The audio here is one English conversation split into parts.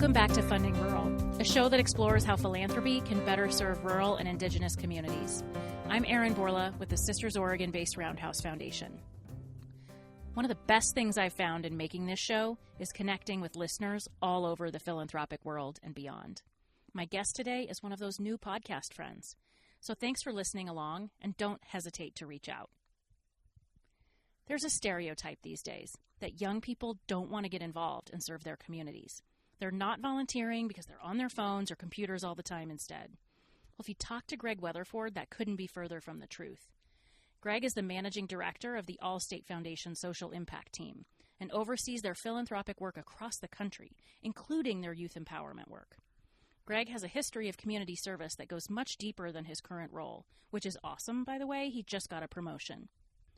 Welcome back to Funding Rural, a show that explores how philanthropy can better serve rural and indigenous communities. I'm Erin Borla with the Sisters Oregon-based Roundhouse Foundation. One of the best things I've found in making this show is connecting with listeners all over the philanthropic world and beyond. My guest today is one of those new podcast friends. So thanks for listening along, and don't hesitate to reach out. There's a stereotype these days that young people don't want to get involved and serve their communities. They're not volunteering because they're on their phones or computers all the time instead. Well, if you talk to Greg Weatherford, that couldn't be further from the truth. Greg is the managing director of the AllState Foundation Social Impact Team and oversees their philanthropic work across the country, including their youth empowerment work. Greg has a history of community service that goes much deeper than his current role, which is awesome, by the way. He just got a promotion.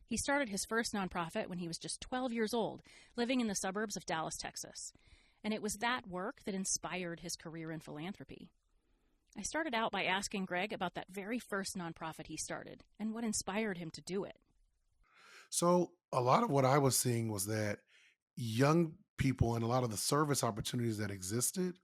He started his first nonprofit when he was just 12 years old, living in the suburbs of Dallas, Texas. And it was that work that inspired his career in philanthropy. I started out by asking Greg about that very first nonprofit he started and what inspired him to do it. So a lot of what I was seeing was that young people and a lot of the service opportunities that existed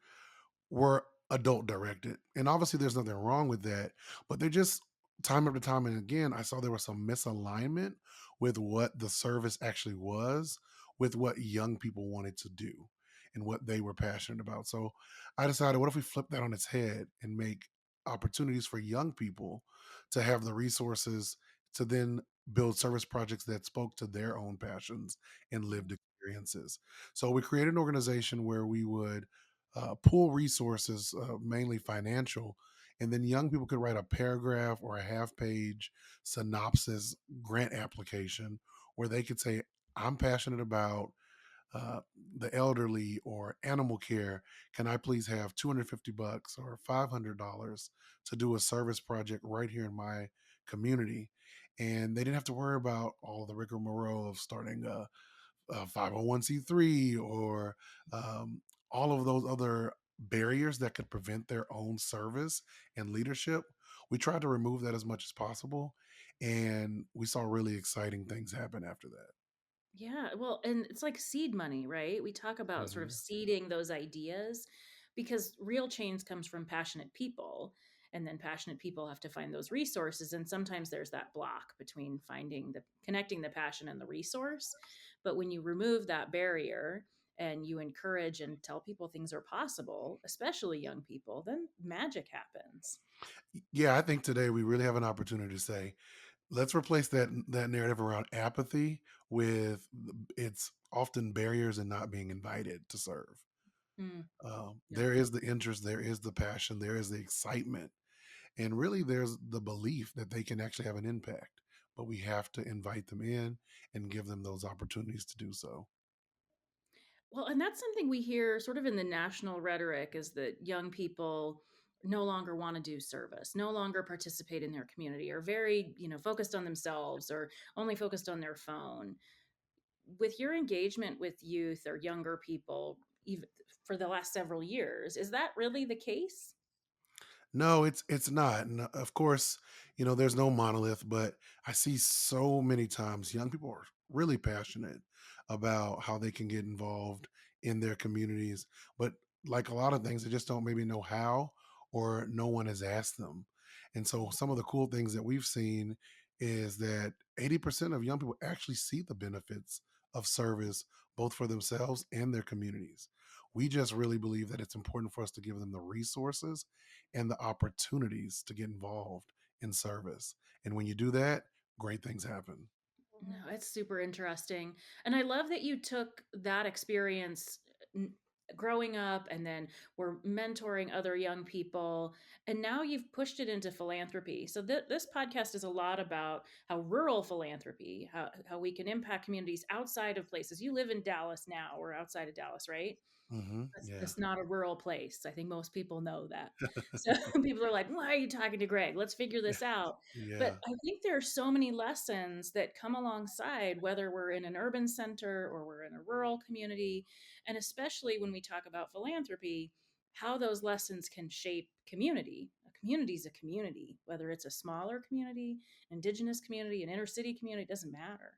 were adult directed. And obviously there's nothing wrong with that, but they're just time after time and again, I saw there was some misalignment with what the service actually was, with what young people wanted to do and what they were passionate about. So I decided, what if we flip that on its head and make opportunities for young people to have the resources to then build service projects that spoke to their own passions and lived experiences. So we created an organization where we would pool resources, mainly financial, and then young people could write a paragraph or a half page synopsis grant application where they could say, I'm passionate about the elderly or animal care. Can I please have $250 or $500 to do a service project right here in my community? And they didn't have to worry about all the rigmarole of starting a 501c3 or all of those other barriers that could prevent their own service and leadership. We tried to remove that as much as possible. And we saw really exciting things happen after that. Yeah, well, and it's like seed money, right? We talk about sort of Mhm. seeding those ideas because real change comes from passionate people. And then passionate people have to find those resources. And sometimes there's that block between connecting the passion and the resource. But when you remove that barrier and you encourage and tell people things are possible, especially young people, then magic happens. Yeah, I think today we really have an opportunity to say, let's replace that narrative around apathy with it's often barriers and not being invited to serve. Mm, yeah. There is the interest, there is the passion, there is the excitement, and really there's the belief that they can actually have an impact. But we have to invite them in and give them those opportunities to do so. Well, and that's something we hear sort of in the national rhetoric is that young people no longer want to do service, no longer participate in their community, are very, focused on themselves or only focused on their phone. With your engagement with youth or younger people, even for the last several years, is that really the case? No, it's not. And of course, there's no monolith, but I see so many times young people are really passionate about how they can get involved in their communities, but like a lot of things, they just don't maybe know how or no one has asked them. And so some of the cool things that we've seen is that 80% of young people actually see the benefits of service both for themselves and their communities. We just really believe that it's important for us to give them the resources and the opportunities to get involved in service. And when you do that, great things happen. No, it's super interesting. And I love that you took that experience n- growing up and then were mentoring other young people. And now you've pushed it into philanthropy. So this podcast is a lot about how rural philanthropy, how we can impact communities outside of places. You live in Dallas now or outside of Dallas, right? Yeah. That's not a rural place. I think most people know that. So people are like, why are you talking to Greg? Let's figure this out. But Yeah. I think there are so many lessons that come alongside, whether we're in an urban center or we're in a rural community. And especially when we talk about philanthropy, how those lessons can shape community. A community is a community, whether it's a smaller community, indigenous community, an inner city community, it doesn't matter.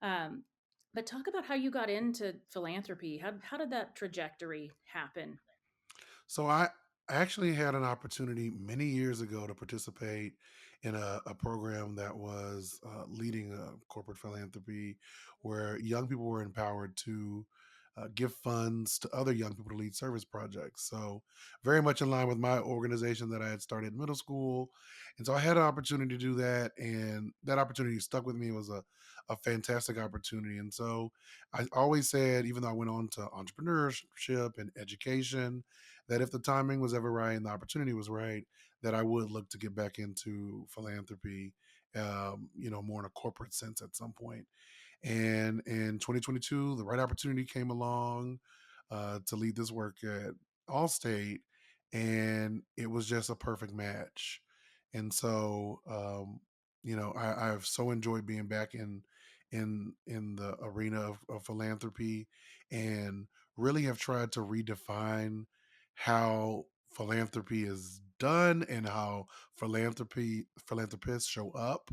Um, but talk about how you got into philanthropy. How did that trajectory happen? So I actually had an opportunity many years ago to participate in a program that was leading a corporate philanthropy where young people were empowered to give funds to other young people to lead service projects. So very much in line with my organization that I had started in middle school. And so I had an opportunity to do that. And that opportunity stuck with me. It was a fantastic opportunity. And so I always said, even though I went on to entrepreneurship and education, that if the timing was ever right and the opportunity was right, that I would look to get back into philanthropy, more in a corporate sense at some point. And in 2022, the right opportunity came along to lead this work at AllState, and it was just a perfect match. And so, I've so enjoyed being back in the arena of philanthropy, and really have tried to redefine how philanthropy is done and how philanthropists show up.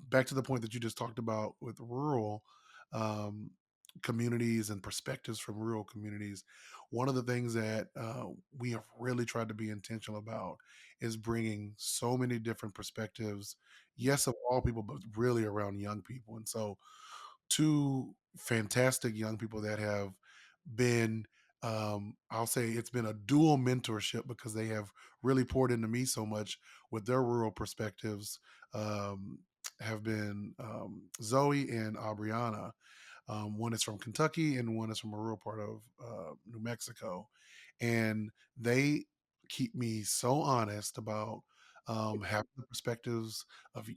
Back to the point that you just talked about with rural um, communities and perspectives from rural communities. One of the things that we have really tried to be intentional about is bringing so many different perspectives, yes, of all people, but really around young people. And so, two fantastic young people that have been, I'll say it's been a dual mentorship because they have really poured into me so much with their rural perspectives, um, have been Zoe and Aubriana. One is from Kentucky and one is from a rural part of New Mexico. And they keep me so honest about having the perspectives of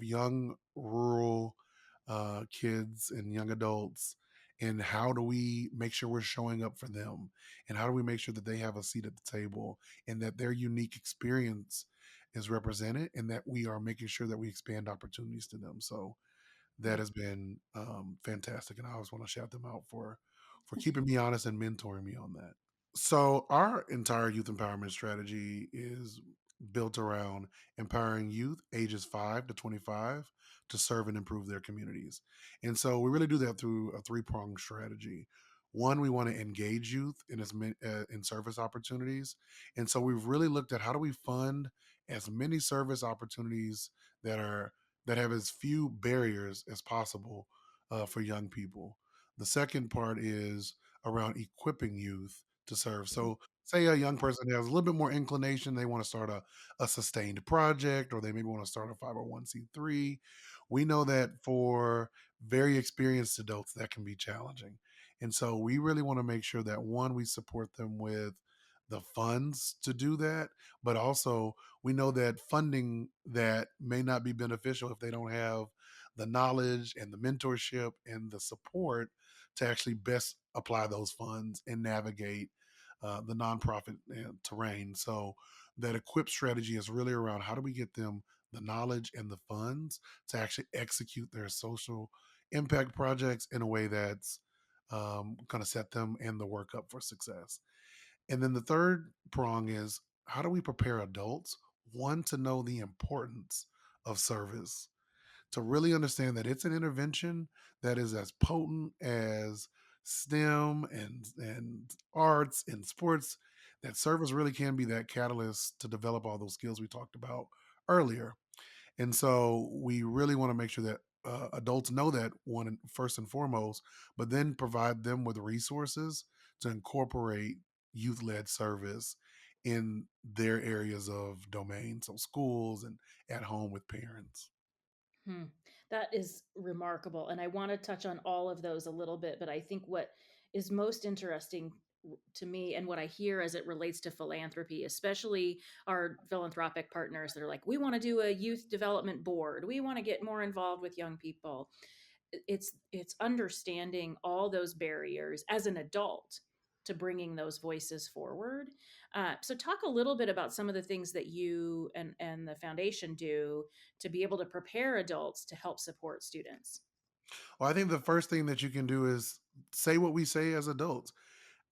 young rural kids and young adults. And how do we make sure we're showing up for them? And how do we make sure that they have a seat at the table and that their unique experience is represented and that we are making sure that we expand opportunities to them? So, that Mm. has been fantastic, and I always want to shout them out for keeping me honest and mentoring me on that. So our entire youth empowerment strategy is built around empowering youth ages 5 to 25 to serve and improve their communities. And so we really do that through a three-pronged strategy. One, we want to engage youth in service opportunities. And so we've really looked at how do we fund as many service opportunities that are that have as few barriers as possible for young people. The second part is around equipping youth to serve. So, say a young person has a little bit more inclination, they want to start a sustained project, or they maybe want to start a 501(c)(3). We know that for very experienced adults, that can be challenging. And so, we really want to make sure that one, we support them with the funds to do that, but also we know that funding that may not be beneficial if they don't have the knowledge and the mentorship and the support to actually best apply those funds and navigate the nonprofit terrain. So that equip strategy is really around how do we get them the knowledge and the funds to actually execute their social impact projects in a way that's going to set them and the work up for success. And then the third prong is how do we prepare adults, one, to know the importance of service, to really understand that it's an intervention that is as potent as STEM and arts and sports, that service really can be that catalyst to develop all those skills we talked about earlier. And so we really want to make sure that adults know that first and foremost, but then provide them with resources to incorporate youth led service in their areas of domain. So schools and at home with parents. Hmm. That is remarkable. And I want to touch on all of those a little bit, but I think what is most interesting to me and what I hear as it relates to philanthropy, especially our philanthropic partners that are like, we want to do a youth development board. We want to get more involved with young people. It's understanding all those barriers as an adult to bringing those voices forward. So talk a little bit about some of the things that you and the foundation do to be able to prepare adults to help support students. Well, I think the first thing that you can do is say what we say as adults.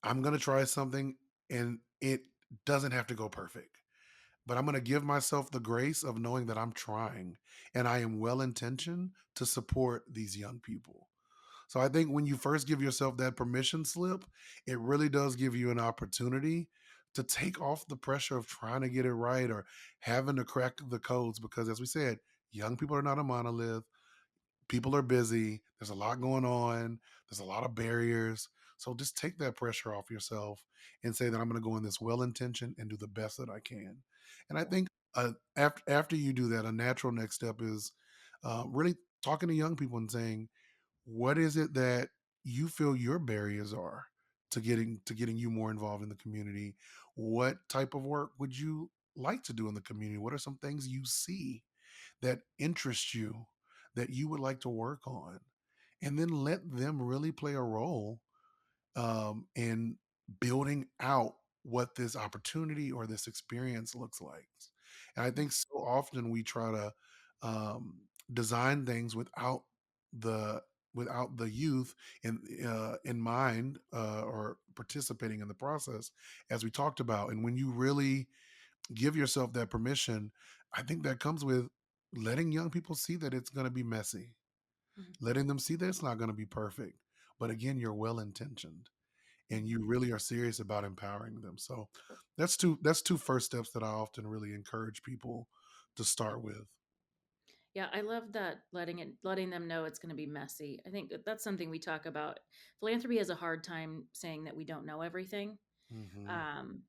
I'm going to try something and it doesn't have to go perfect, but I'm going to give myself the grace of knowing that I'm trying and I am well intentioned to support these young people. So I think when you first give yourself that permission slip, it really does give you an opportunity to take off the pressure of trying to get it right or having to crack the codes. Because as we said, young people are not a monolith. People are busy. There's a lot going on. There's a lot of barriers. So just take that pressure off yourself and say that I'm going to go in this well intentioned and do the best that I can. And I Yeah. think after you do that, a natural next step is really talking to young people and saying, what is it that you feel your barriers are to getting you more involved in the community? What type of work would you like to do in the community? What are some things you see that interest you that you would like to work on? And then let them really play a role in building out what this opportunity or this experience looks like. And I think so often we try to um, design things the without the youth in mind or participating in the process, as we talked about. And when you really give yourself that permission, I think that comes with letting young people see that it's going to be messy, Mhm. letting them see that it's not going to be perfect. But again, you're well intentioned and Mhm. you really are serious about empowering them. So that's two first steps that I often really encourage people to start with. Yeah, I love that letting them know it's going to be messy. I think that's something we talk about. Philanthropy has a hard time saying that we don't know everything. Hmm. Um,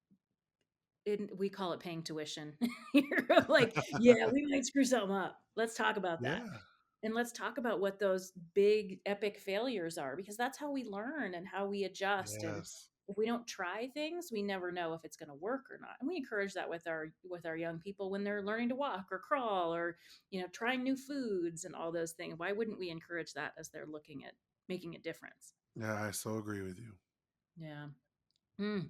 we call it paying tuition. You're like, yeah, we might screw something up. Let's talk about that. Yeah. And let's talk about what those big epic failures are, because that's how we learn and how we adjust. And Yes. if we don't try things, we never know if it's going to work or not. And we encourage that with our young people when they're learning to walk or crawl or, trying new foods and all those things. Why wouldn't we encourage that as they're looking at making a difference? Yeah, I so agree with you. Yeah. Mm.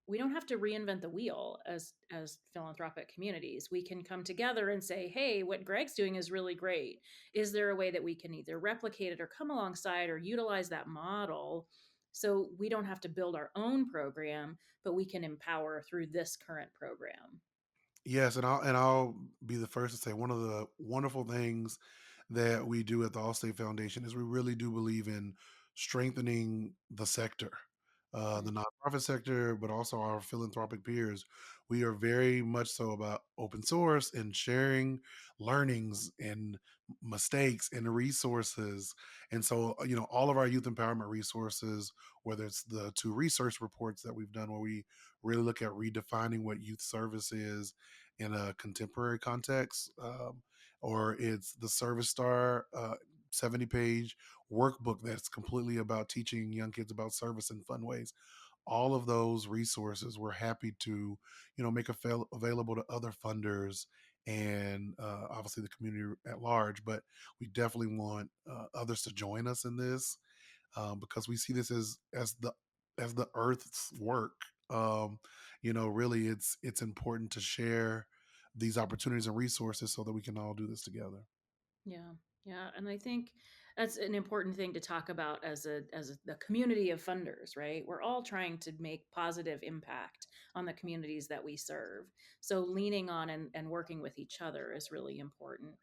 We don't have to reinvent the wheel as philanthropic communities. We can come together and say, hey, what Greg's doing is really great. Is there a way that we can either replicate it or come alongside or utilize that model, so we don't have to build our own program, but we can empower through this current program? Yes, and I'll be the first to say one of the wonderful things that we do at the Allstate Foundation is we really do believe in strengthening the sector, the Mm. nonprofit sector, but also our philanthropic peers. We are very much so about open source and sharing learnings and mistakes and resources. And so, all of our youth empowerment resources, whether it's the two research reports that we've done where we really look at redefining what youth service is in a contemporary context, or it's the Service Star 70-page workbook that's completely about teaching young kids about service in fun ways. All of those resources we're happy to, make available to other funders and obviously the community at large. But we definitely want others to join us in this because we see this as the Earth's work. Really, it's important to share these opportunities and resources so that we can all do this together. Yeah, yeah, and I think that's an important thing to talk about the community of funders, right? We're all trying to make positive impact on the communities that we serve. So leaning on and working with each other is really important.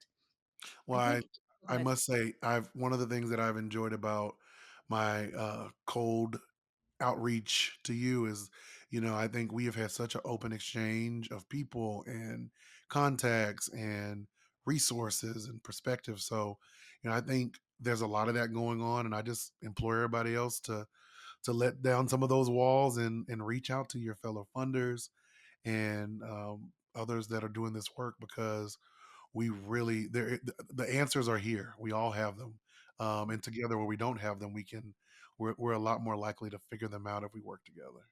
I Well, I, think. Go I ahead. must say, I've one of the things that I've enjoyed about my cold outreach to you is, I think we have had such an open exchange of people and contacts and resources and perspectives. So, I think there's a lot of that going on, and I just implore everybody else to let down some of those walls and reach out to your fellow funders and others that are doing this work because we really the answers are here. We all have them, and together where we don't have them, we're a lot more likely to figure them out if we work together.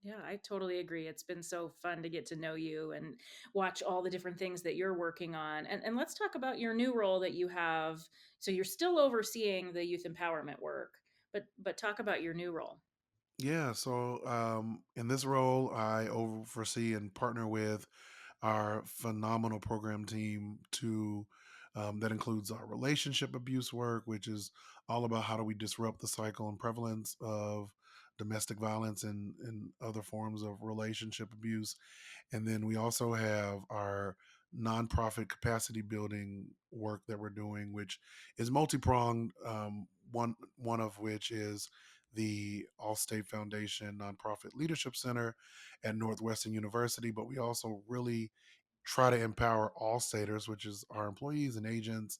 Yeah, I totally agree. It's been so fun to get to know you and watch all the different things that you're working on. And let's talk about your new role that you have. So you're still overseeing the youth empowerment work, but talk about your new role. Yeah, so in this role, I oversee and partner with our phenomenal program team to that includes our relationship abuse work, which is all about how do we disrupt the cycle and prevalence of domestic violence and other forms of relationship abuse. And then we also have our nonprofit capacity building work that we're doing, which is multi pronged. One of which is the AllState Foundation Nonprofit Leadership Center at Northwestern University, but we also really try to empower all staters, which is our employees and agents,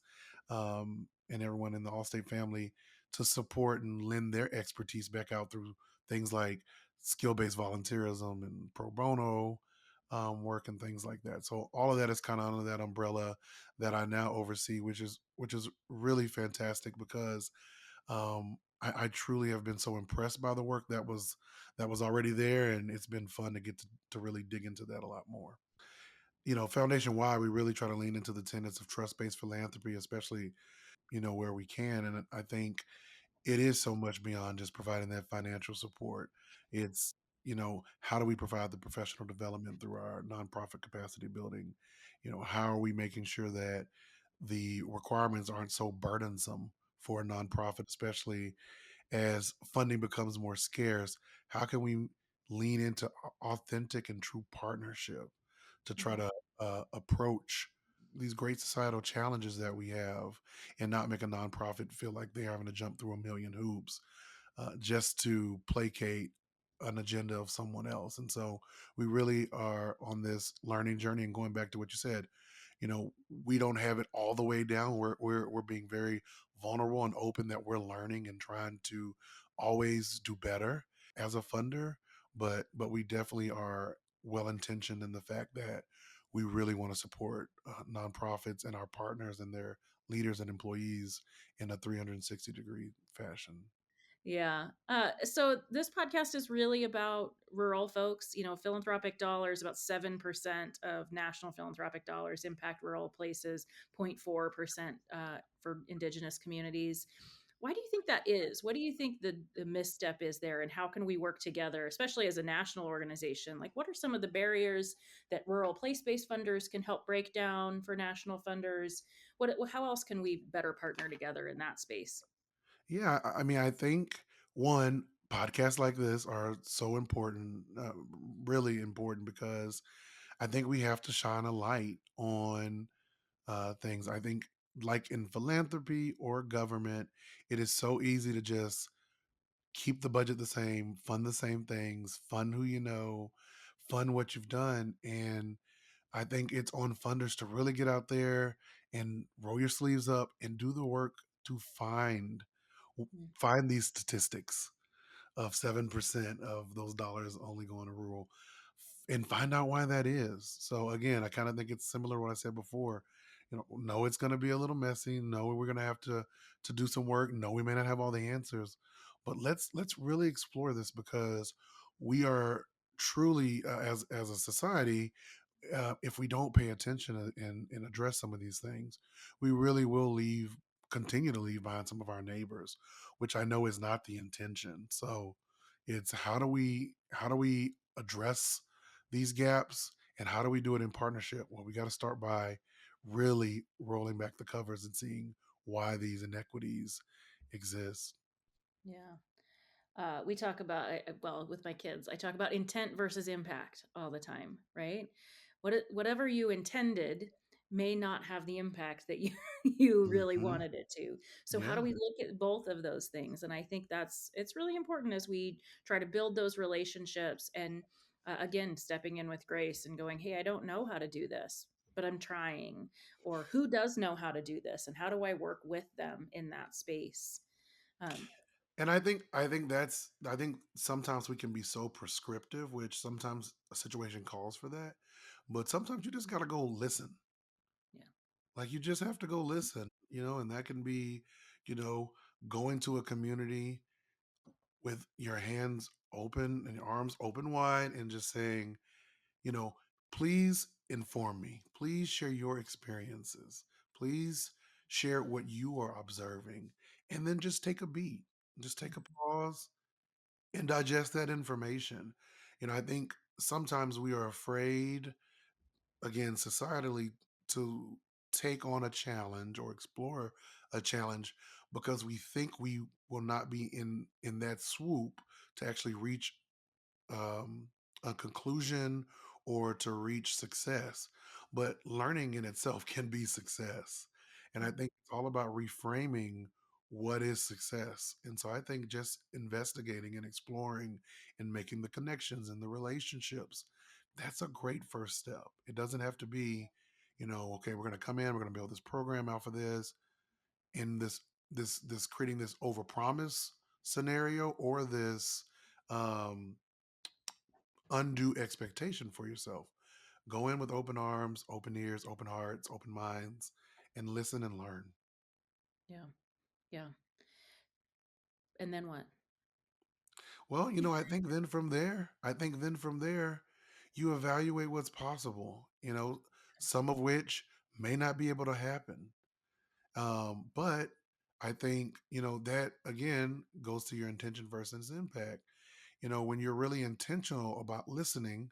and everyone in the Allstate family, to support and lend their expertise back out through things like skill-based volunteerism and pro bono work and things like that. So all of that is kind of under that umbrella that I now oversee, which is really fantastic because I truly have been so impressed by the work that was already there, and it's been fun to get to really dig into that a lot more. Foundation wide, we really try to lean into the tenets of trust based philanthropy, especially, where we can. And I think it is so much beyond just providing that financial support. It's, how do we provide the professional development through our nonprofit capacity building? How are we making sure that the requirements aren't so burdensome for a nonprofit, especially as funding becomes more scarce? How can we lean into authentic and true partnership to try to approach these great societal challenges that we have and not make a nonprofit feel like they're having to jump through a million hoops just to placate an agenda of someone else? And so we really are on this learning journey. And going back to what you said, we don't have it all the way down. We're being very vulnerable and open that we're learning and trying to always do better as a funder. But we definitely are well intentioned in the fact that we really want to support nonprofits and our partners and their leaders and employees in a 360-degree fashion. Yeah. So this podcast is really about rural folks. Philanthropic dollars, about 7% of national philanthropic dollars impact rural places, 0.4% for indigenous communities. Why do you think that is? What do you think the misstep is there? And how can we work together, especially as a national organization? Like, what are some of the barriers that rural place based funders can help break down for national funders? How else can we better partner together in that space? Yeah, I mean, I think one, podcasts like this are so important, really important, because I think we have to shine a light on things. I think, like in philanthropy or government, it is so easy to just keep the budget the same, fund the same things, fund who you know, fund what you've done. And I think it's on funders to really get out there and roll your sleeves up and do the work to Mm. find these statistics of 7% of those dollars only going to rural, and find out why that is. So again, I kind of think it's similar to what I said before. No, it's going to be a little messy. No, we're going to have to do some work. No, we may not have all the answers, but let's really explore this, because we are truly, as a society, if we don't pay attention and address some of these things, we really will continue to leave behind some of our neighbors, which I know is not the intention. So it's how do we address these gaps, and how do we do it in partnership? Well, we got to start by really rolling back the covers and seeing why these inequities exist. Yeah. We talk about, well, with my kids, I talk about intent versus impact all the time, right? Whatever you intended may not have the impact that you you really Hmm. wanted it to. So how do Yeah. we look at both of those things? And I think it's really important as we try to build those relationships, and again, stepping in with grace and going, "Hey, I don't know how to do this, but I'm trying." Or who does know how to do this, and how do I work with them in that space? Um, And I think sometimes we can be so prescriptive, which sometimes a situation calls for that. But sometimes you just gotta go listen. yeah. Like, you just have to go listen, and that can be, you know, going to a community with your hands open and your arms open wide and just saying, you know, please inform me. Please share your experiences. Please share what you are observing. And then just take a beat. Just take a pause and digest that information. I think sometimes we are afraid, again, societally, to take on a challenge or explore a challenge, because we think we will not be in that swoop to actually reach um, a conclusion or to reach success. But learning in itself can be success. And I think it's all about reframing what is success. And so I think just investigating and exploring and making the connections and the relationships, that's a great first step. It doesn't have to be, okay, we're going to come in, we're going to build this program out for this, in this creating this overpromise scenario, or this um undue expectation for yourself. Go in with open arms, open ears, open hearts, open minds, and listen and learn. Yeah. Yeah. And then what? Well, I think then from there, you evaluate what's possible, some of which may not be able to happen. But I think, that again goes to your intention versus impact. When you're really intentional about listening,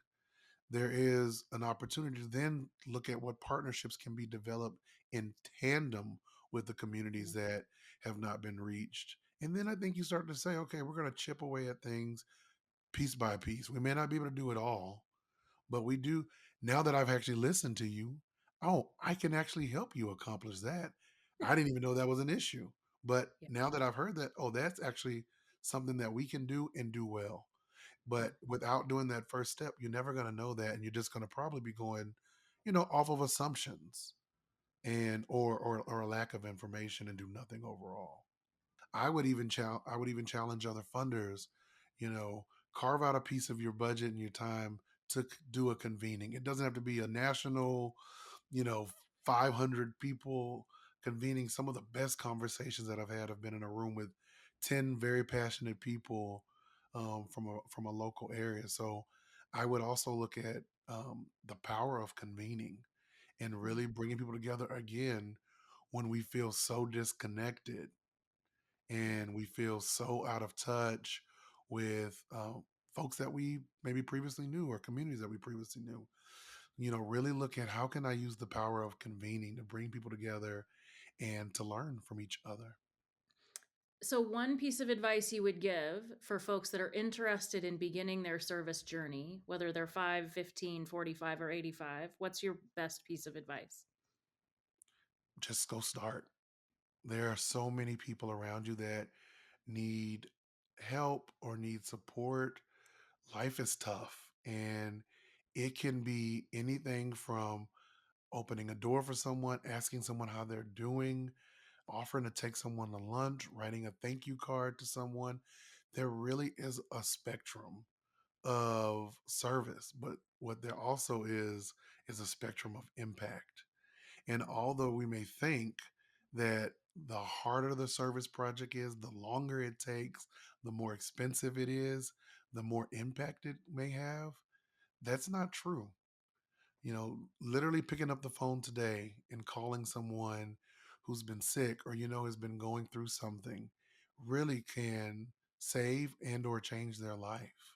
there is an opportunity to then look at what partnerships can be developed in tandem with the communities Mhm. that have not been reached. And then I think you start to say, okay, we're going to chip away at things piece by piece. We may not be able to do it all, but we do. Now that I've actually listened to you, oh, I can actually help you accomplish that. I didn't even know that was an issue. But Yeah. now that I've heard that, oh, that's actually something that we can do and do well. Yeah. But without doing that first step, you're never going to know that. And you're just going to probably be going, off of assumptions and or a lack of information and do nothing overall. I would even challenge other funders, you know, carve out a piece of your budget and your time to do a convening. It doesn't have to be a national, you know, 500 people convening. Some of the best conversations that I've had have been in a room with 10 very passionate people from a local area. So I would also look at the power of convening and Mm. really bringing people together again when we feel so disconnected and we feel so out of touch with folks that we maybe previously knew or communities that we previously knew. Really look at how can I use the power of convening to bring people together and to learn from each other. So, one piece of advice you would give for folks that are interested in beginning their service journey, whether they're 5, 15, 45, or 85, what's your best piece of advice? Just go start. There are so many people around you that need help or need support. Life is tough, and it can be anything from opening a door for someone, asking someone how they're doing, offering to take someone to lunch, writing a thank you card to someone. There really is a spectrum of service, but what there also is a spectrum of impact. And although we may think that the harder the service project is, the longer it takes, the more expensive it is, the more impact it may have, that's not true. Literally picking up the phone today and calling someone who's been sick or has been going through something really can save and or change their life.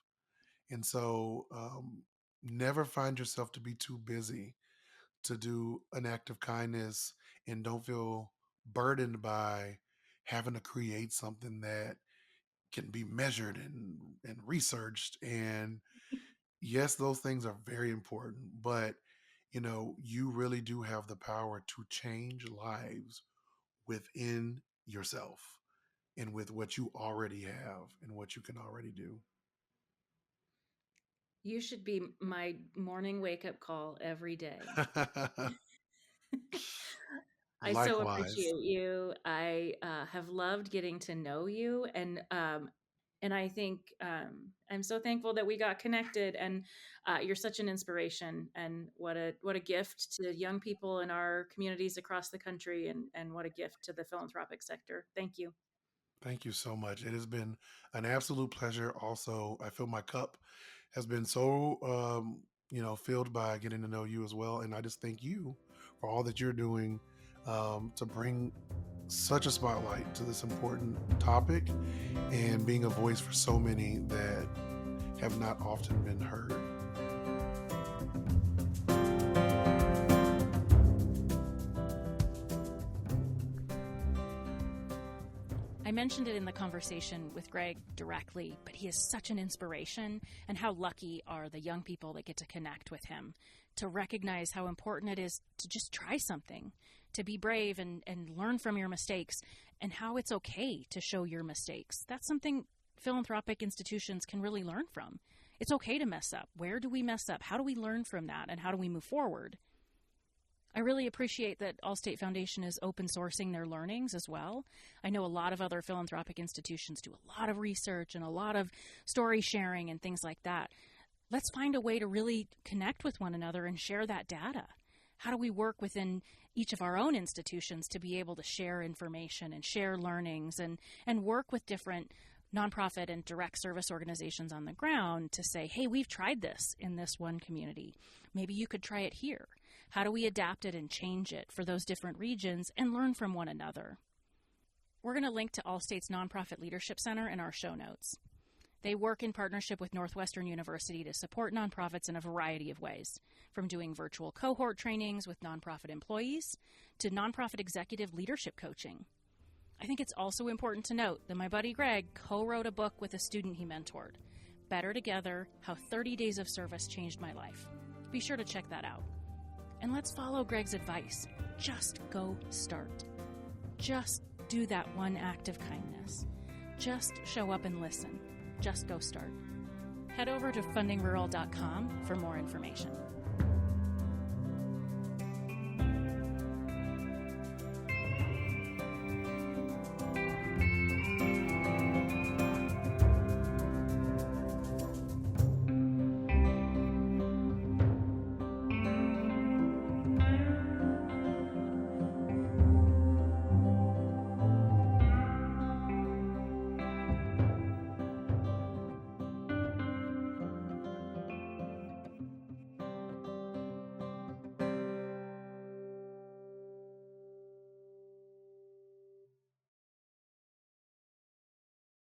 And so never find yourself to be too busy to do an act of kindness, and don't feel burdened by having to create something that can be measured and researched. And yes, those things are very important, but you really do have the power to change lives within yourself and with what you already have and what you can already do. You should be my morning wake up call every day. I so Likewise. appreciate you. I have loved getting to know you, and I think I'm so thankful that we got connected. And you're such an inspiration, and what a gift to young people in our communities across the country, and what a gift to the philanthropic sector. Thank you. Thank you so much. It has been an absolute pleasure. Also, I feel my cup has been so, filled by getting to know you as well. And I just thank you for all that you're doing to bring such a spotlight to this important topic and being a voice for so many that have not often been heard. I mentioned it in the conversation with Greg directly, but he is such an inspiration, and how lucky are the young people that get to connect with him, to recognize how important it is to just try something, to be brave and learn from your mistakes, and how it's okay to show your mistakes. That's something philanthropic institutions can really learn from. It's okay to mess up. Where do we mess up? How do we learn from that? And how do we move forward? I really appreciate that AllState Foundation is open sourcing their learnings as well. I know a lot of other philanthropic institutions do a lot of research and a lot of story sharing and things like that. Let's find a way to really connect with one another and share that data. How do we work within each of our own institutions to be able to share information and share learnings and work with different nonprofit and direct service organizations on the ground to say, hey, we've tried this in this one community. Maybe you could try it here. How do we adapt it and change it for those different regions and learn from one another? We're going to link to AllState's Nonprofit Leadership Center in our show notes. They work in partnership with Northwestern University to support nonprofits in a variety of ways, from doing virtual cohort trainings with nonprofit employees to nonprofit executive leadership coaching. I think it's also important to note that my buddy Greg co-wrote a book with a student he mentored, Better Together, How 30 Days of Service Changed My Life. Be sure to check that out. And let's follow Greg's advice. Just go start. Just do that one act of kindness. Just show up and listen. Just go start. Head over to fundingrural.com for more information.